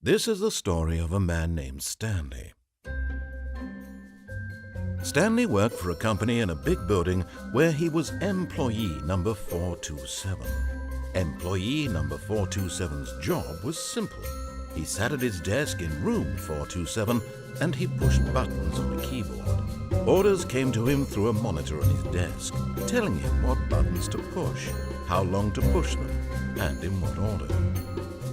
This is the story of a man named Stanley. Stanley worked for a company in a big building where he was employee number 427. Employee number 427's job was simple. He sat at his desk in room 427 and he pushed buttons on a keyboard. Orders came to him through a monitor on his desk, telling him what buttons to push, how long to push them, and in what order.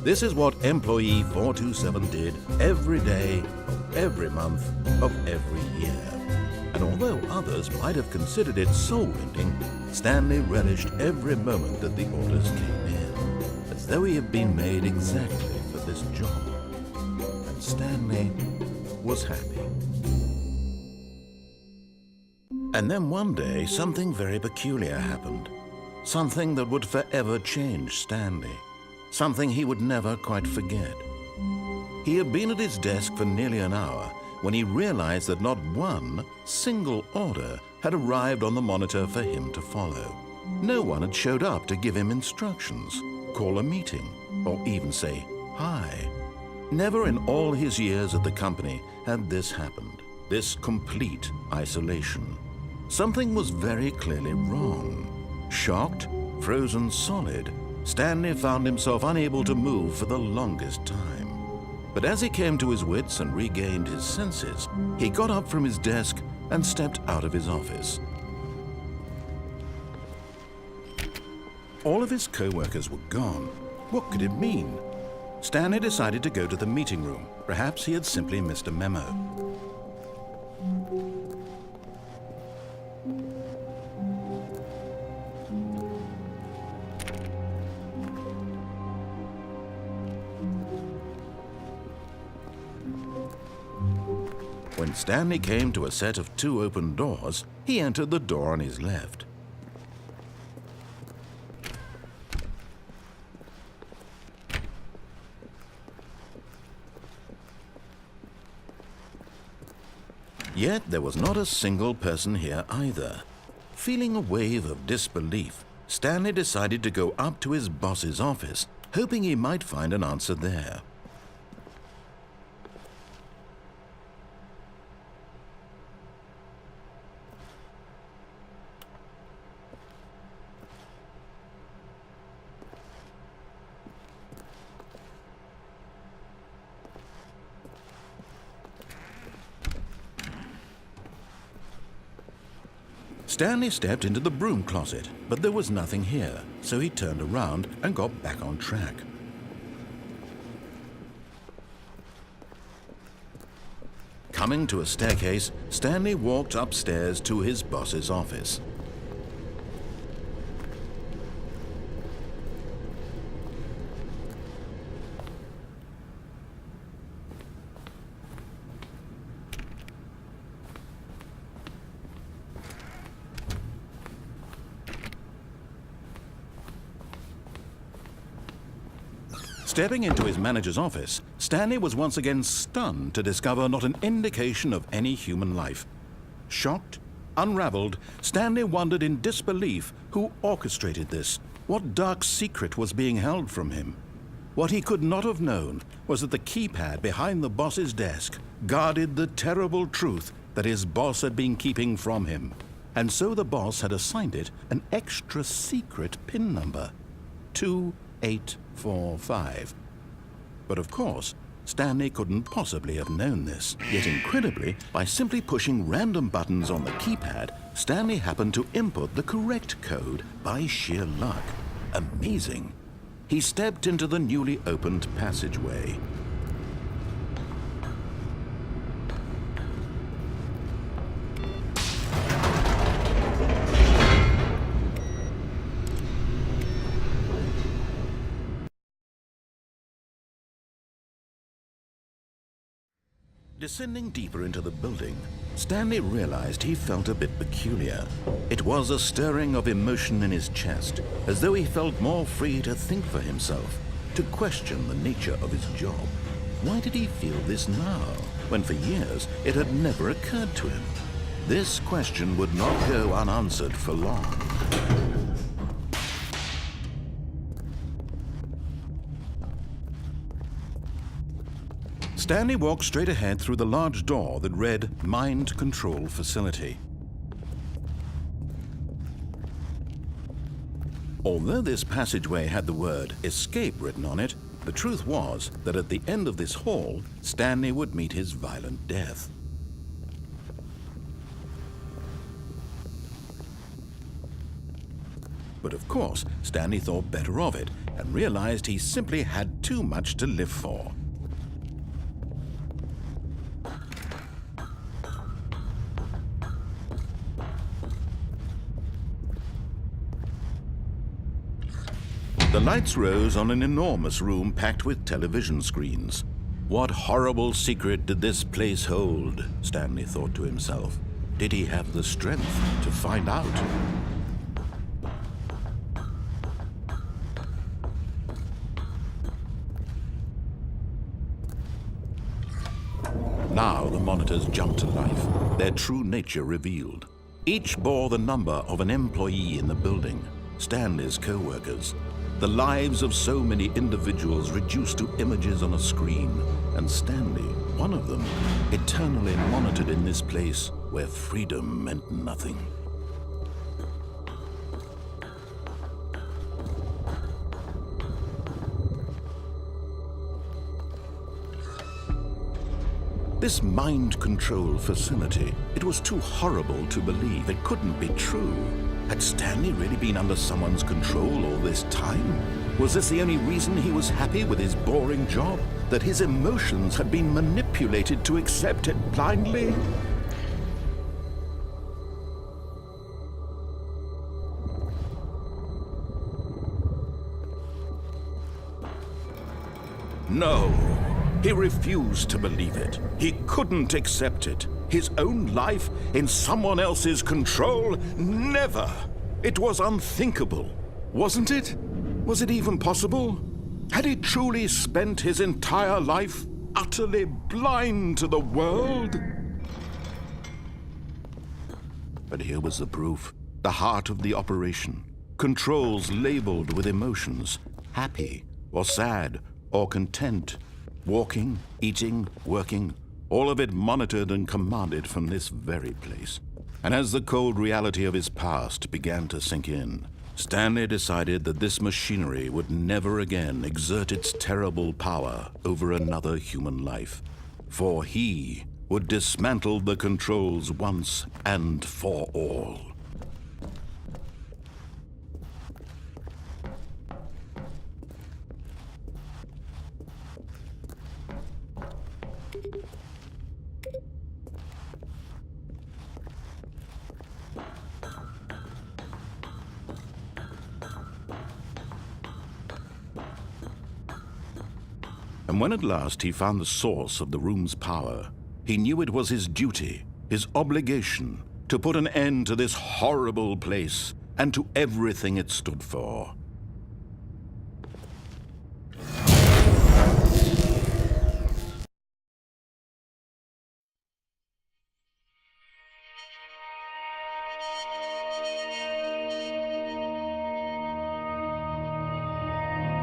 This is what employee 427 did every day of every month of every year. And although others might have considered it soul-winning, Stanley relished every moment that the orders came in, as though he had been made exactly for this job. And Stanley was happy. And then one day, something very peculiar happened. Something that would forever change Stanley. Something he would never quite forget. He had been at his desk for nearly an hour when he realized that not one single order had arrived on the monitor for him to follow. No one had showed up to give him instructions, call a meeting, or even say hi. Never in all his years at the company had this happened, this complete isolation. Something was very clearly wrong. Shocked, frozen solid, Stanley found himself unable to move for the longest time. But as he came to his wits and regained his senses, he got up from his desk and stepped out of his office. All of his co-workers were gone. What could it mean? Stanley decided to go to the meeting room. Perhaps he had simply missed a memo. When Stanley came to a set of 2 open doors, he entered the door on his left. Yet there was not a single person here either. Feeling a wave of disbelief, Stanley decided to go up to his boss's office, hoping he might find an answer there. Stanley stepped into the broom closet, but there was nothing here, so he turned around and got back on track. Coming to a staircase, Stanley walked upstairs to his boss's office. Stepping into his manager's office, Stanley was once again stunned to discover not an indication of any human life. Shocked, unraveled, Stanley wondered in disbelief who orchestrated this, what dark secret was being held from him. What he could not have known was that the keypad behind the boss's desk guarded the terrible truth that his boss had been keeping from him. And so the boss had assigned it an extra secret PIN number, 2845. But of course, Stanley couldn't possibly have known this. Yet incredibly, by simply pushing random buttons on the keypad, Stanley happened to input the correct code by sheer luck. Amazing. He stepped into the newly opened passageway. Descending deeper into the building, Stanley realized he felt a bit peculiar. It was a stirring of emotion in his chest, as though he felt more free to think for himself, to question the nature of his job. Why did he feel this now, when for years it had never occurred to him? This question would not go unanswered for long. Stanley walked straight ahead through the large door that read Mind Control Facility. Although this passageway had the word Escape written on it, the truth was that at the end of this hall, Stanley would meet his violent death. But of course, Stanley thought better of it and realized he simply had too much to live for. The lights rose on an enormous room packed with television screens. What horrible secret did this place hold? Stanley thought to himself. Did he have the strength to find out? Now the monitors jumped to life, their true nature revealed. Each bore the number of an employee in the building, Stanley's co-workers. The lives of so many individuals reduced to images on a screen, and Stanley, one of them, eternally monitored in this place where freedom meant nothing. This mind control facility, it was too horrible to believe. It couldn't be true. Had Stanley really been under someone's control all this time? Was this the only reason he was happy with his boring job? That his emotions had been manipulated to accept it blindly? No. He refused to believe it. He couldn't accept it. His own life in someone else's control? Never! It was unthinkable, wasn't it? Was it even possible? Had he truly spent his entire life utterly blind to the world? But here was the proof. The heart of the operation. Controls labeled with emotions. Happy, or sad, or content. Walking, eating, working, all of it monitored and commanded from this very place. And as the cold reality of his past began to sink in, Stanley decided that this machinery would never again exert its terrible power over another human life. For he would dismantle the controls once and for all. And when at last he found the source of the room's power, he knew it was his duty, his obligation, to put an end to this horrible place and to everything it stood for.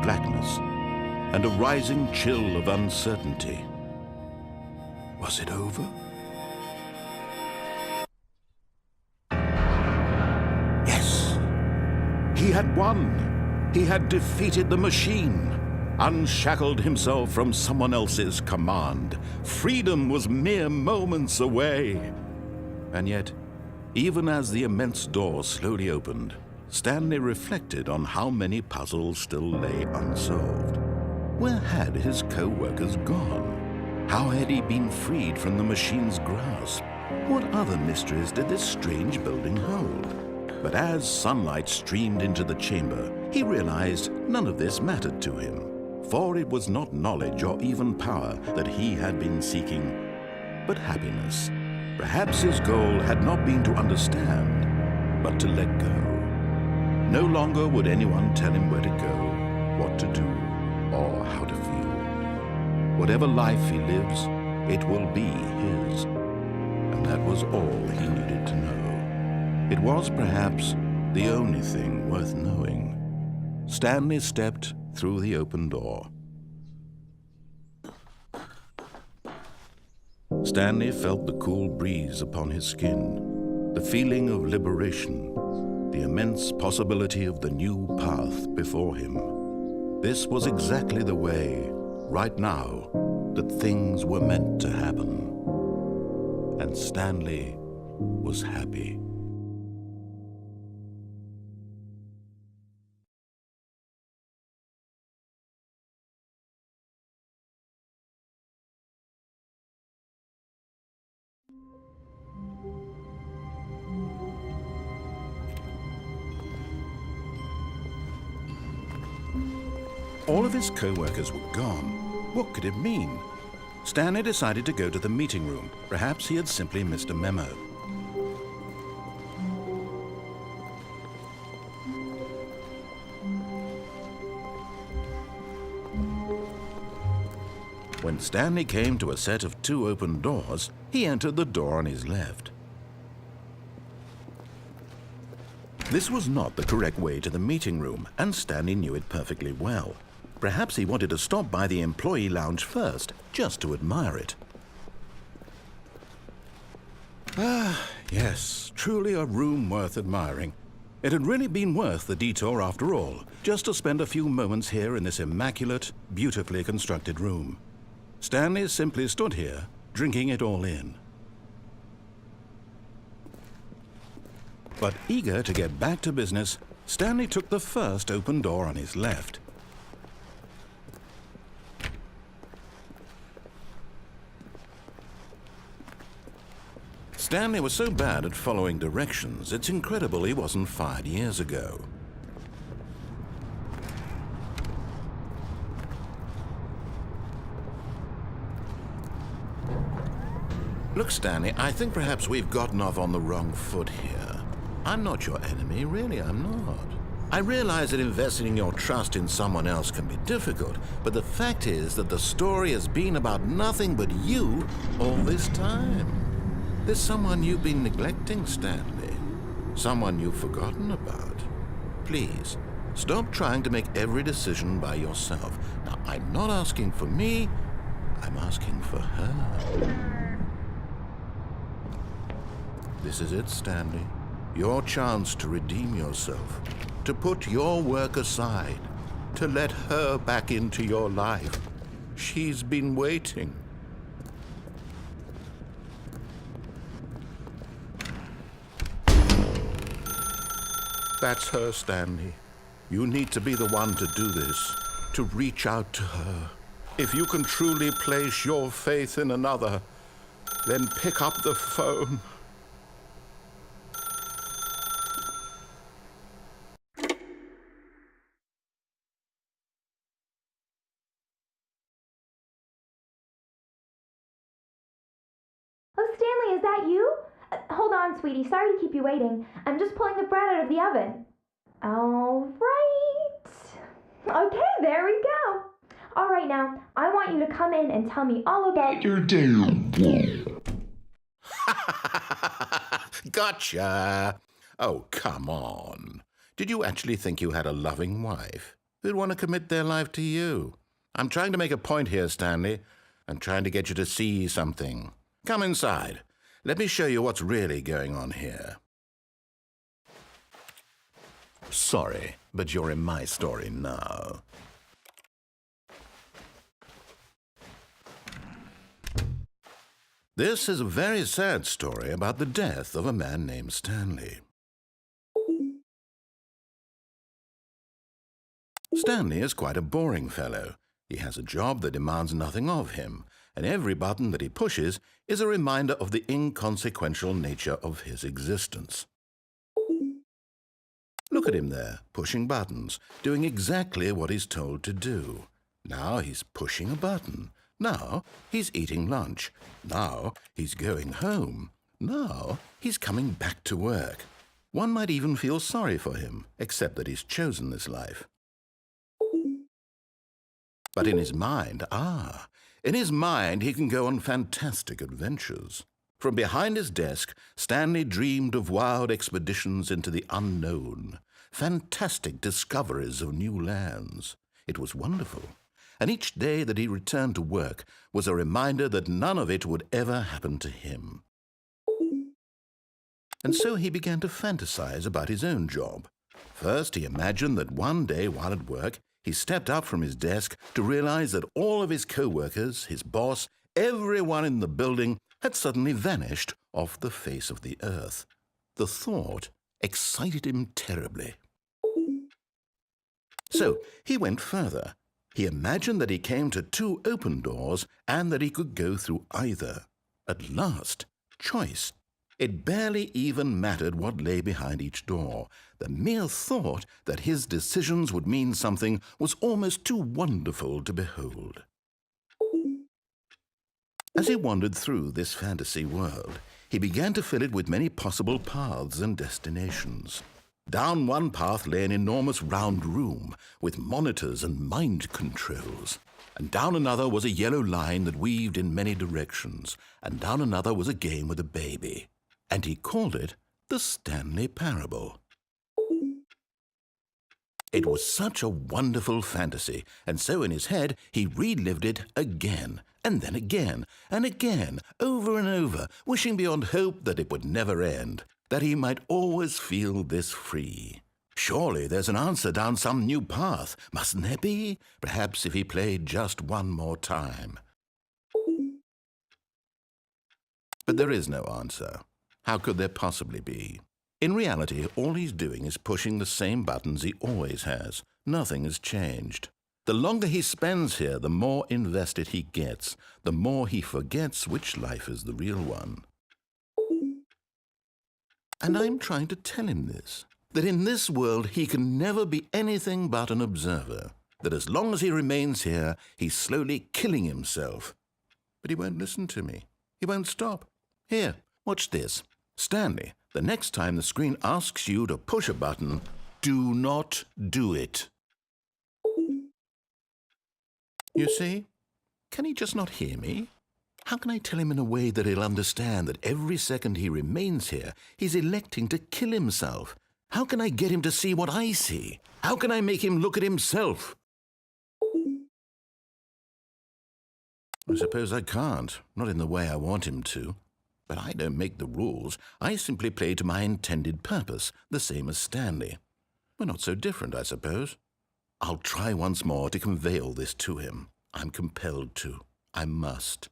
Blackness and a rising chill of uncertainty. Was it over? Yes! He had won! He had defeated the machine, unshackled himself from someone else's command. Freedom was mere moments away. And yet, even as the immense door slowly opened, Stanley reflected on how many puzzles still lay unsolved. Where had his co-workers gone? How had he been freed from the machine's grasp? What other mysteries did this strange building hold? But as sunlight streamed into the chamber, he realized none of this mattered to him, for it was not knowledge or even power that he had been seeking, but happiness. Perhaps his goal had not been to understand, but to let go. No longer would anyone tell him where to go, what to do, or how to feel. Whatever life he lives, it will be his. And that was all he needed to know. It was perhaps the only thing worth knowing. Stanley stepped through the open door. Stanley felt the cool breeze upon his skin, the feeling of liberation, the immense possibility of the new path before him. This was exactly the way, right now, that things were meant to happen. And Stanley was happy. All of his co-workers were gone. What could it mean? Stanley decided to go to the meeting room. Perhaps he had simply missed a memo. When Stanley came to a set of 2 open doors, he entered the door on his left. This was not the correct way to the meeting room, and Stanley knew it perfectly well. Perhaps he wanted to stop by the employee lounge first, just to admire it. Ah, yes, truly a room worth admiring. It had really been worth the detour after all, just to spend a few moments here in this immaculate, beautifully constructed room. Stanley simply stood here, drinking it all in. But eager to get back to business, Stanley took the first open door on his left. Stanley was so bad at following directions, it's incredible he wasn't fired years ago. Look, Stanley, I think perhaps we've gotten off on the wrong foot here. I'm not your enemy, really, I'm not. I realize that investing your trust in someone else can be difficult, but the fact is that the story has been about nothing but you all this time. There's someone you've been neglecting, Stanley. Someone you've forgotten about. Please, stop trying to make every decision by yourself. Now, I'm not asking for me, I'm asking for her. This is it, Stanley. Your chance to redeem yourself, to put your work aside, to let her back into your life. She's been waiting. That's her, Stanley. You need to be the one to do this, to reach out to her. If you can truly place your faith in another, then pick up the phone. Oh, Stanley, is that you? Hold on, sweetie. Sorry to keep you waiting. I'm just pulling the bread out of the oven. All right. Okay, there we go. All right, now, I want you to come in and tell me all about your day. Gotcha. Oh, come on. Did you actually think you had a loving wife who'd want to commit their life to you? I'm trying to make a point here, Stanley. I'm trying to get you to see something. Come inside. Let me show you what's really going on here. Sorry, but you're in my story now. This is a very sad story about the death of a man named Stanley. Stanley is quite a boring fellow. He has a job that demands nothing of him, and every button that he pushes is a reminder of the inconsequential nature of his existence. Look at him there, pushing buttons, doing exactly what he's told to do. Now he's pushing a button. Now he's eating lunch. Now he's going home. Now he's coming back to work. One might even feel sorry for him, except that he's chosen this life. But in his mind, in his mind he can go on fantastic adventures. From behind his desk, Stanley dreamed of wild expeditions into the unknown, fantastic discoveries of new lands. It was wonderful. and each day that he returned to work was a reminder that none of it would ever happen to him. And so he began to fantasize about his own job. First, he imagined that one day while at work, he stepped up from his desk to realize that all of his co-workers, his boss, everyone in the building had suddenly vanished off the face of the earth. The thought excited him terribly. So he went further. He imagined that he came to 2 open doors and that he could go through either. At last, choice. It barely even mattered what lay behind each door. The mere thought that his decisions would mean something was almost too wonderful to behold. As he wandered through this fantasy world, he began to fill it with many possible paths and destinations. Down one path lay an enormous round room with monitors and mind controls. And down another was a yellow line that weaved in many directions. And down another was a game with a baby. And he called it the Stanley Parable. It was such a wonderful fantasy, and so in his head he relived it again, and then again, and again, over and over, wishing beyond hope that it would never end, that he might always feel this free. Surely there's an answer down some new path, mustn't there be? Perhaps if he played just one more time. But there is no answer. How could there possibly be? In reality, all he's doing is pushing the same buttons he always has. Nothing has changed. The longer he spends here, the more invested he gets, the more he forgets which life is the real one. And I'm trying to tell him this, that in this world he can never be anything but an observer, that as long as he remains here, he's slowly killing himself. But he won't listen to me. He won't stop. Here, watch this. Stanley, the next time the screen asks you to push a button, do not do it. You see? Can he just not hear me? How can I tell him in a way that he'll understand that every second he remains here, he's electing to kill himself? How can I get him to see what I see? How can I make him look at himself? I suppose I can't, not in the way I want him to. But I don't make the rules. I simply play to my intended purpose, the same as Stanley. We're not so different, I suppose. I'll try once more to convey all this to him. I'm compelled to. I must.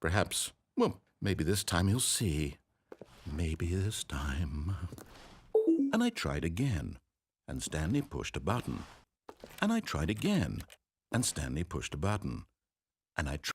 Perhaps, well, maybe this time he'll see. Maybe this time. And I tried again, and Stanley pushed a button. And I tried again, and Stanley pushed a button. And I tried